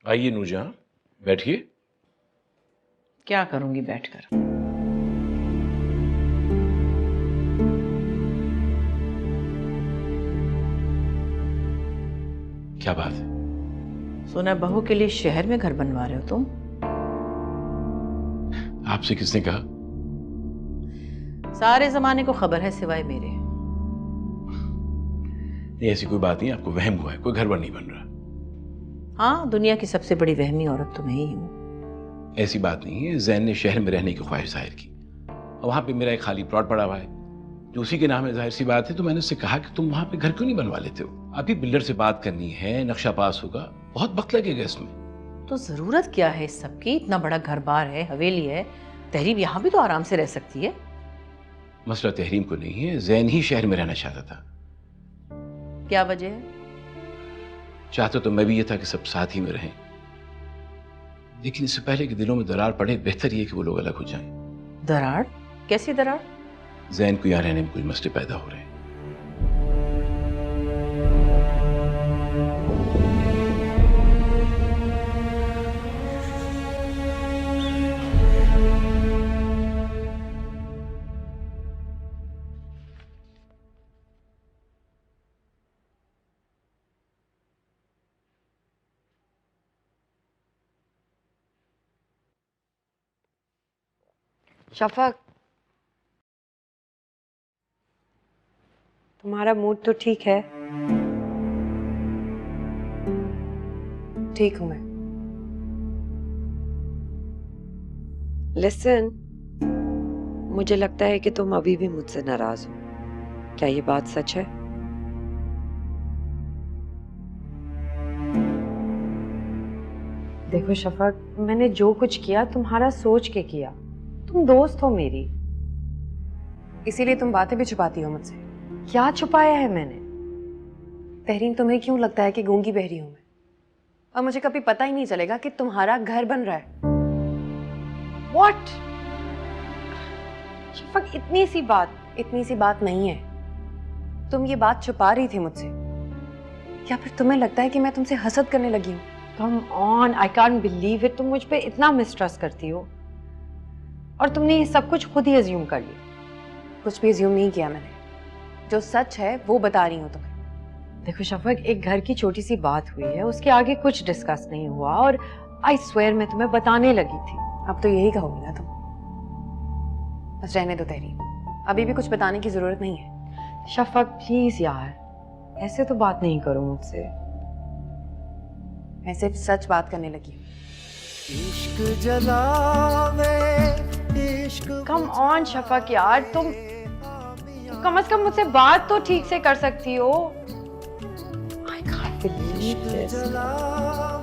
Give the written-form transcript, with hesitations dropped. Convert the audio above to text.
आइए नूरजहां, बैठिए। क्या करूंगी बैठकर? क्या बात है? सुना बहू के लिए शहर में घर बनवा रहे हो तुम? आपसे किसने कहा? सारे जमाने को खबर है सिवाय मेरे। नहीं, ऐसी कोई बात नहीं, आपको वहम हुआ है, कोई घर वर नहीं बन रहा। हाँ, दुनिया की सबसे बड़ी वहमी औरत तो मैं ही हूँ। ऐसी बात नहीं है, जैन ने शहर में रहने की ख्वाहिश जाहिर की और वहां पे मेरा एक खाली प्लॉट पड़ा हुआ है जो उसी के नाम है। जाहिर सी बात है, तो मैंने उससे कहा कि तुम वहां पे घर क्यों नहीं बनवा लेते हो? अभी बिल्डर से बात करनी है, नक्शा पास होगा, बहुत वक्त लगेगा इसमें। तो जरूरत क्या है इस सब की? इतना बड़ा घर बार है, हवेली है, तहरीब यहाँ भी तो आराम से रह सकती है। मसला तहरीम को नहीं है, जैन ही शहर में रहना चाहता था। क्या वजह है? चाहता तो मैं भी ये था कि सब साथ ही में रहें, लेकिन इससे पहले कि दिलों में दरार पड़े, बेहतर ये कि वो लोग अलग हो जाएं। दरार? कैसी दरार? जैन को यहाँ रहने में कुछ मसले पैदा हो रहे हैं। शफक, तुम्हारा मूड तो ठीक है? ठीक हूं मैं। लिसन, मुझे लगता है कि तुम अभी भी मुझसे नाराज हो। क्या ये बात सच है? देखो शफक, मैंने जो कुछ किया तुम्हारा सोच के किया। तुम दोस्त हो मेरी। इसीलिए तुम बातें भी छुपाती हो मुझसे। क्या छुपाया है मैंने? तहरीन, तुम्हें क्यों लगता है कि गूंगी बहरी हूं मैं? और मुझे कभी पता ही नहीं चलेगा कि तुम्हारा घर बन रहा है। What? शफक, इतनी सी बात नहीं है। तुम ये बात छुपा रही थी मुझसे, या फिर तुम्हें लगता है कि मैं तुमसे हसद करने लगी हूँ? Come on, I can't believe it. तुम मुझ पे इतना मिसट्रस्ट करती हो और तुमने ये सब कुछ खुद ही अज्यूम कर लिया। कुछ भी अज्यूम नहीं किया मैंने, जो सच है वो बता रही हूँ तुम्हें। देखो शफक, एक घर की छोटी सी बात हुई है, उसके आगे कुछ डिस्कस नहीं हुआ और आई स्वेयर मैं तुम्हें बताने लगी थी। अब तो यही कहोगी ना तुम? बस रहने दो तहरीन, अभी भी कुछ बताने की जरूरत नहीं है। शफक प्लीज यार, ऐसे तो बात नहीं करो मुझसे। मैं सिर्फ सच बात करने लगी हूँ। इश्क जलावे, इश्क कम ऑन शफक यार, तुम कम से कम मुझसे बात तो ठीक से कर सकती हो। I can't believe this. जलावे।